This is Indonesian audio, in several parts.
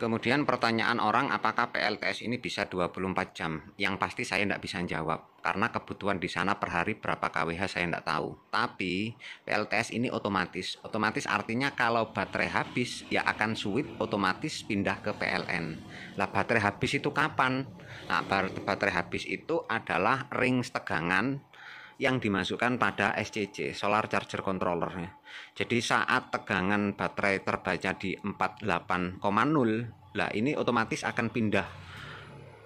Kemudian pertanyaan orang, apakah PLTS ini bisa 24 jam? Yang pasti saya tidak bisa jawab, karena kebutuhan di sana per hari berapa kWh saya tidak tahu. Tapi PLTS ini otomatis. Otomatis artinya kalau baterai habis, ya akan switch otomatis pindah ke PLN. Lah baterai habis itu kapan? Nah, baterai habis itu adalah ring tegangan yang dimasukkan pada SCC, Solar Charger Controller. Jadi saat tegangan baterai terbaca di 48,0, lah ini otomatis akan pindah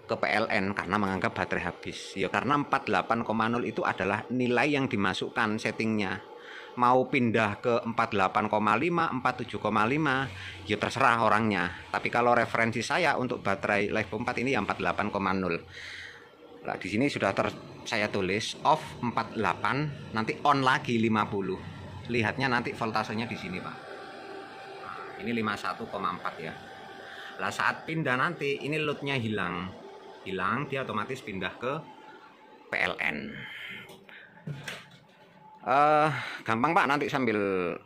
ke PLN karena menganggap baterai habis. Ya karena 48,0 itu adalah nilai yang dimasukkan settingnya. Mau pindah ke 48,5, 47,5, ya terserah orangnya. Tapi kalau referensi saya untuk baterai Live 4 ini yang 48,0. Nah, di sini sudah saya tulis off 48, nanti on lagi 50. Lihatnya nanti voltasenya di sini, Pak. Nah, ini 51,4 ya. Lah saat pindah nanti ini loadnya hilang. Hilang, dia otomatis pindah ke PLN. Gampang, Pak, nanti sambil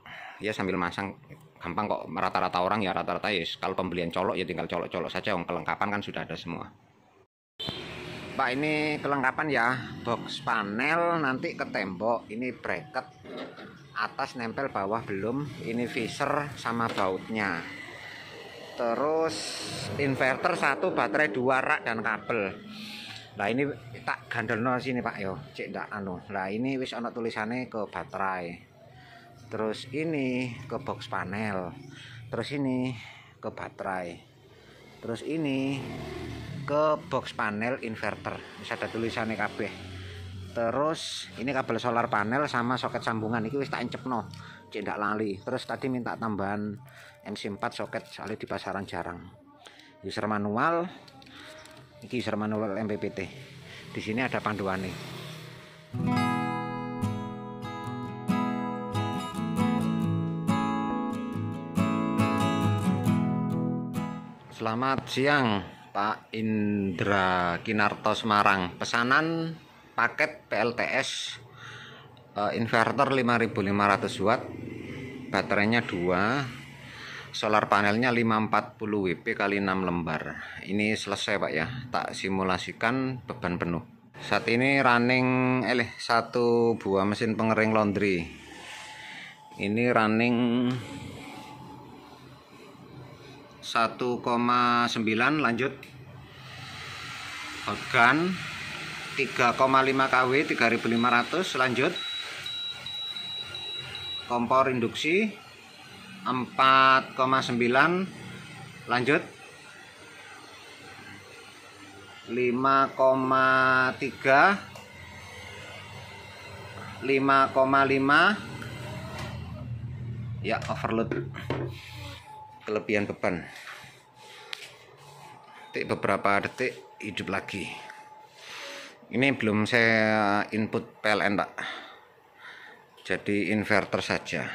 masang gampang kok. Rata-rata orang ya rata-rata ya kalau pembelian colok ya tinggal colok-colok saja, kelengkapan kan sudah ada semua. Pak, ini kelengkapan ya, box panel nanti ke tembok, ini bracket atas nempel, bawah belum, ini visor sama bautnya, terus inverter 1, baterai 2, rak dan kabel. Nah ini tak gandelno sini Pak yo, cek ndak anu. Nah ini wis ana tulisannya ke baterai, terus ini ke box panel, terus ini ke baterai, terus ini ke box panel inverter, bisa ada tulisannya kabeh. Terus ini kabel solar panel sama soket sambungan ini wis tak encepno, cek ndak lali. Terus tadi minta tambahan MC4 soket soalnya di pasaran jarang. User manual, ini user manual MPPT. Di sini ada panduannya. Selamat siang Pak Indra Kinarto Semarang. Pesanan paket PLTS inverter 5500 watt, baterainya 2, solar panelnya 540 WP kali 6 lembar. Ini selesai Pak ya, tak simulasikan beban penuh. Saat ini running satu buah mesin pengering laundry. Ini running 1,9, lanjut. Hot gun 3,5 kW 3500, lanjut. Kompor induksi 4,9, lanjut. 5,3, 5,5 ya, overload, kelebihan beban. Beberapa detik hidup lagi. Ini belum saya input PLN Pak, jadi inverter saja,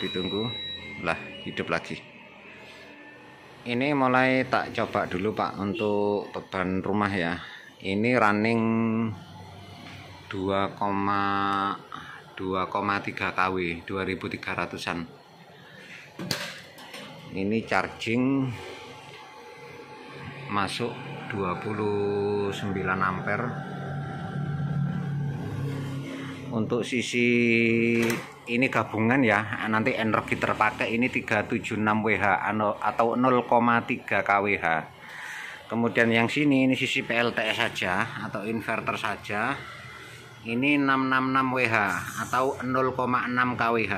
ditunggu lah hidup lagi. Ini mulai tak coba dulu Pak untuk beban rumah ya. Ini running 2,3 kW 2300an. Ini charging masuk 29 ampere. Untuk sisi ini gabungan ya, nanti energi terpakai ini 376 WH atau 0,3 kWh. Kemudian yang sini ini sisi PLTS saja atau inverter saja, ini 666 WH atau 0,6 kWh.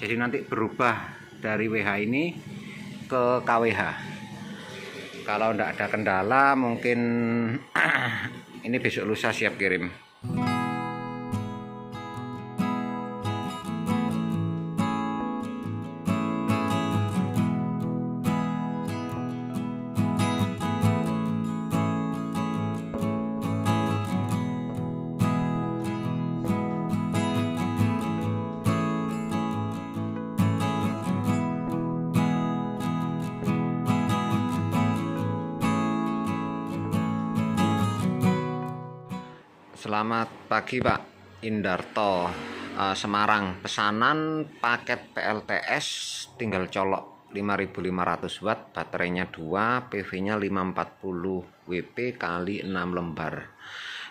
Jadi nanti berubah dari WH ini ke kWh. Kalau tidak ada kendala mungkin ini besok lusa siap kirim. Selamat pagi Pak Indarto, Semarang. Pesanan paket PLTS tinggal colok. 5500 watt, baterainya 2, PV-nya 540 WP kali 6 lembar.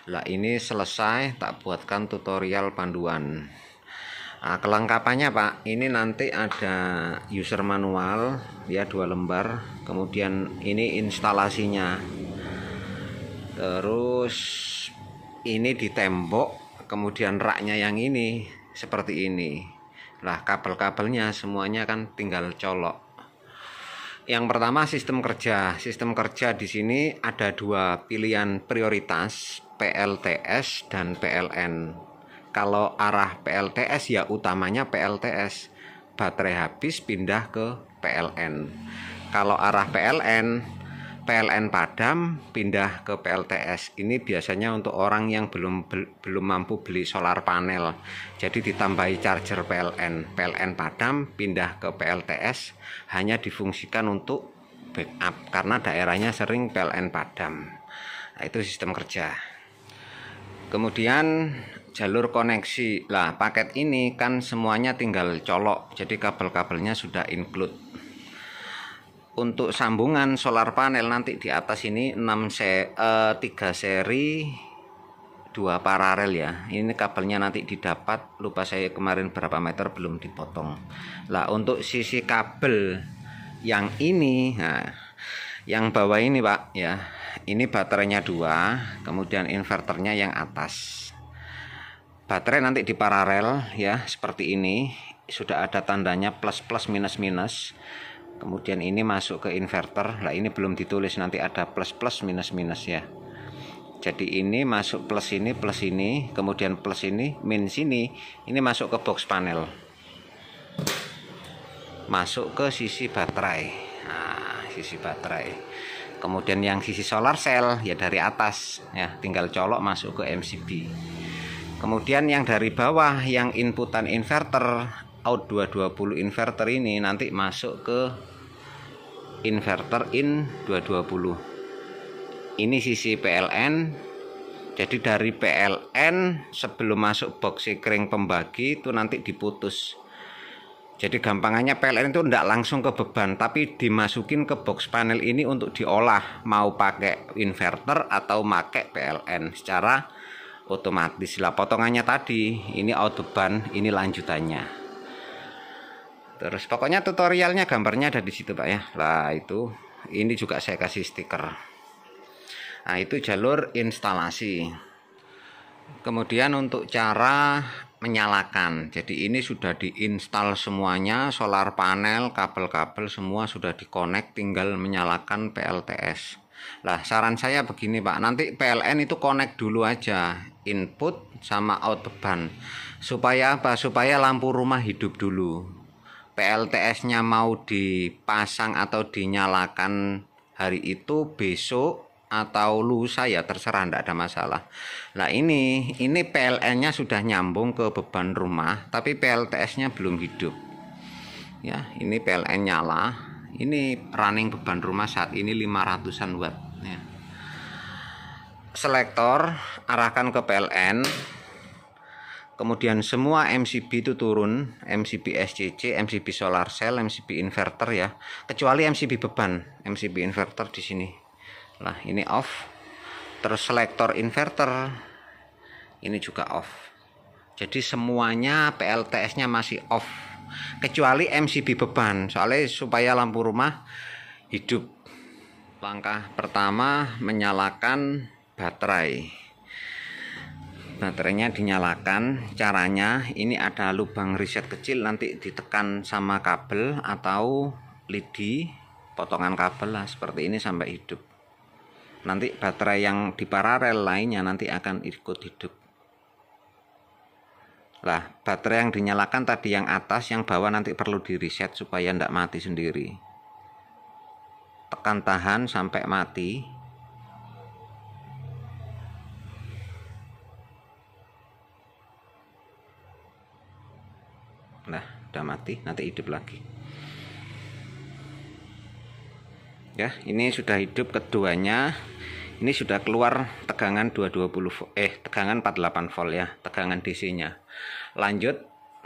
Lah ini selesai, tak buatkan tutorial panduan. Nah, kelengkapannya Pak, ini nanti ada user manual ya 2 lembar, kemudian ini instalasinya, terus ini di tembok, kemudian raknya yang ini seperti ini. Lah kabel-kabelnya semuanya kan tinggal colok. Yang pertama sistem kerja. Sistem kerja di sini ada 2 pilihan prioritas, PLTS dan PLN. Kalau arah PLTS ya utamanya PLTS. Baterai habis pindah ke PLN. Kalau arah PLN padam pindah ke PLTS. Ini biasanya untuk orang yang belum mampu beli solar panel. Jadi ditambahi charger PLN padam pindah ke PLTS, hanya difungsikan untuk backup karena daerahnya sering PLN padam. Nah, itu sistem kerja. Kemudian jalur koneksi. Lah, paket ini kan semuanya tinggal colok. Jadi kabel-kabelnya sudah include. Untuk sambungan solar panel nanti di atas ini 3 seri 2 paralel ya. Ini kabelnya nanti didapat, lupa saya kemarin berapa meter belum dipotong. Lah untuk sisi kabel yang ini, nah, yang bawah ini Pak ya, ini baterainya 2, kemudian inverternya yang atas. Baterai nanti di paralel ya, seperti ini, sudah ada tandanya plus plus minus minus. Kemudian ini masuk ke inverter. Lah ini belum ditulis, nanti ada plus plus minus minus ya. Jadi ini masuk plus ini, kemudian plus ini, min sini, ini masuk ke box panel, masuk ke sisi baterai. Nah, sisi baterai. Kemudian yang sisi solar cell ya dari atas ya, tinggal colok masuk ke MCB. Kemudian yang dari bawah yang inputan inverter, out 220 inverter ini nanti masuk ke inverter in 220. Ini sisi PLN. Jadi dari PLN sebelum masuk box sekring pembagi itu nanti diputus. Jadi gampangannya PLN itu tidak langsung ke beban, tapi dimasukin ke box panel ini untuk diolah, mau pakai inverter atau pakai PLN secara otomatis. Lah potongannya tadi ini out beban, ini lanjutannya. Terus pokoknya tutorialnya gambarnya ada di situ Pak ya. Lah itu ini juga saya kasih stiker. Nah itu jalur instalasi. Kemudian untuk cara menyalakan. Jadi ini sudah diinstal semuanya, solar panel, kabel-kabel semua sudah dikonek, tinggal menyalakan PLTS. Lah saran saya begini Pak, nanti PLN itu connect dulu aja, input sama out beban. Supaya apa? Supaya lampu rumah hidup dulu. PLTS-nya mau dipasang atau dinyalakan hari itu, besok atau lusa ya terserah, tidak ada masalah. Nah ini PLN-nya sudah nyambung ke beban rumah, tapi PLTS-nya belum hidup. Ya, ini PLN nyala, ini running beban rumah saat ini 500-an watt. Ya. Selektor arahkan ke PLN. Kemudian semua MCB itu turun, MCB SCC, MCB solar cell, MCB inverter ya, kecuali MCB beban, MCB inverter di sini. Nah ini off. Terus selektor inverter ini juga off. Jadi semuanya PLTS-nya masih off, kecuali MCB beban, soalnya supaya lampu rumah hidup. Langkah pertama menyalakan baterai. Baterainya dinyalakan. Caranya ini ada lubang reset kecil, nanti ditekan sama kabel atau lidi, potongan kabel lah seperti ini sampai hidup. Nanti baterai yang di paralel lainnya nanti akan ikut hidup. Lah baterai yang dinyalakan tadi yang atas, yang bawah nanti perlu di reset supaya tidak mati sendiri. Tekan tahan sampai mati. Nah udah mati, nanti hidup lagi ya. Ini sudah hidup keduanya. Ini sudah keluar tegangan 220 tegangan 48 volt ya, tegangan DC nya. Lanjut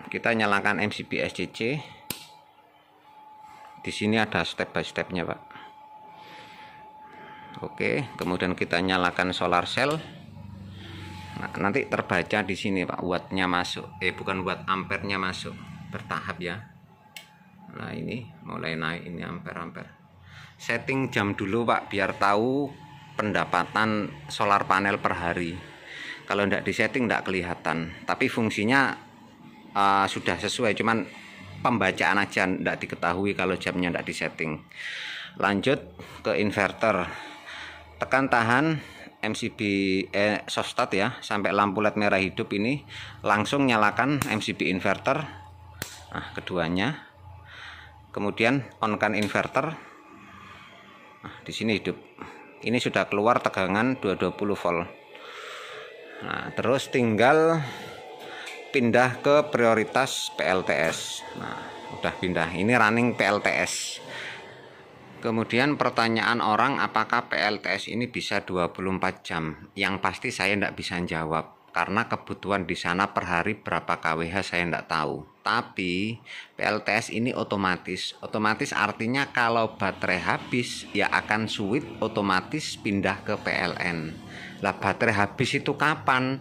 kita nyalakan MCB SCC, Di sini ada step by stepnya, Pak. Oke, kemudian kita nyalakan solar cell. Nah, nanti terbaca di sini, Pak, wattnya masuk. Bukan watt, ampernya masuk bertahap ya. Nah, ini mulai naik, ini ampere. Setting jam dulu, Pak, biar tahu pendapatan solar panel per hari. Kalau tidak disetting tidak kelihatan, tapi fungsinya sudah sesuai, cuman pembacaan aja tidak diketahui kalau jamnya tidak disetting. Lanjut ke inverter, tekan tahan MCB soft start ya sampai lampu LED merah hidup, ini langsung nyalakan MCB inverter. Nah, keduanya, kemudian on kan inverter. Nah, di sini hidup, ini sudah keluar tegangan 220 volt. Nah, terus tinggal pindah ke prioritas PLTS. Nah, udah pindah, ini running PLTS. Kemudian pertanyaan orang, apakah PLTS ini bisa 24 jam? Yang pasti saya tidak bisa jawab, karena kebutuhan di sana per hari berapa kWh saya tidak tahu. Tapi PLTS ini otomatis artinya kalau baterai habis ya akan switch otomatis pindah ke PLN. Lah, baterai habis itu kapan?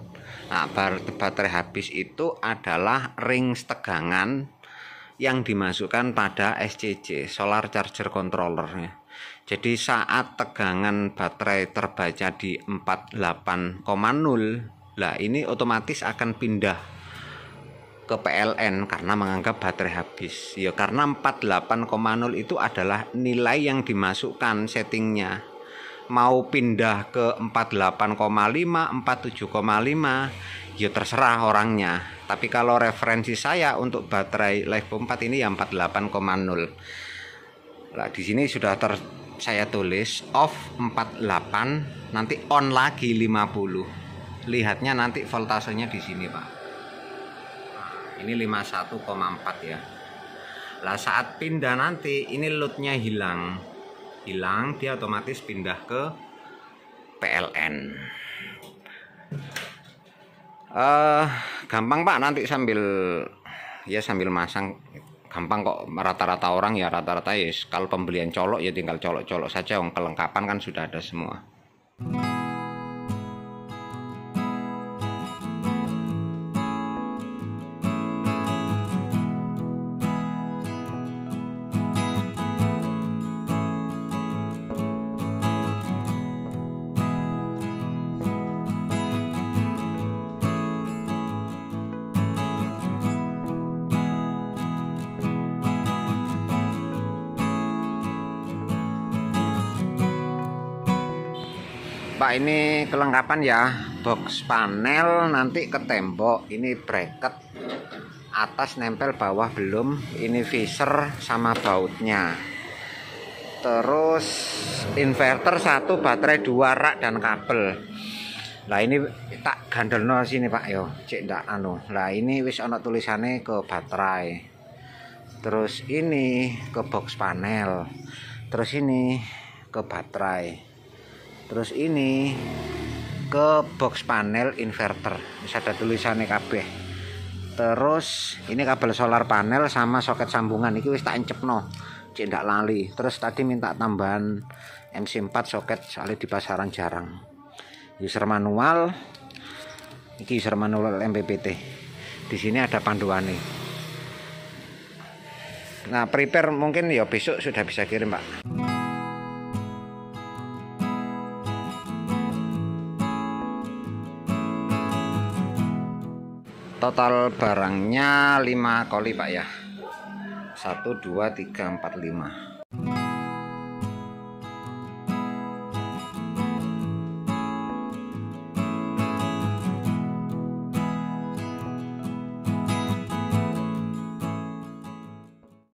Nah, baterai habis itu adalah ring tegangan yang dimasukkan pada SCC, Solar Charger Controller ya. Jadi saat tegangan baterai terbaca di 48,0, lah ini otomatis akan pindah ke PLN karena menganggap baterai habis. Ya karena 48,0 itu adalah nilai yang dimasukkan settingnya. Mau pindah ke 48,5, 47,5, ya terserah orangnya. Tapi kalau referensi saya untuk baterai Life 4 ini ya 48,0. Nah, di sini sudah saya tulis off 48, nanti on lagi 50. Lihatnya nanti voltasenya di sini, Pak. Nah, ini 51,4 ya. Lah, saat pindah nanti ini loadnya hilang, dia otomatis pindah ke PLN. Gampang, Pak, nanti sambil masang gampang kok. Rata-rata orang ya rata-rata ya kalau pembelian colok ya tinggal colok-colok saja, kelengkapan kan sudah ada semua. Pak, ini kelengkapan ya, box panel nanti ke tembok, ini bracket atas nempel, bawah belum, ini visor sama bautnya, terus inverter 1, baterai 2, rak dan kabel. Lah ini tak gandelno sini, Pak, yo cek ndak anu. Lah ini wis ono tulisannya ke baterai, terus ini ke box panel, terus ini ke baterai, terus ini ke box panel inverter, bisa ada tulisannya kabeh. Terus ini kabel solar panel sama soket sambungan, ini wis tak encepno cek ndak lali. Terus tadi minta tambahan MC4 soket soalnya di pasaran jarang. User manual, ini user manual MPPT. Di sini ada panduannya. Nah, prepare mungkin ya besok sudah bisa kirim, Pak. Total barangnya 5 koli, Pak ya. 1 2 3 4 5.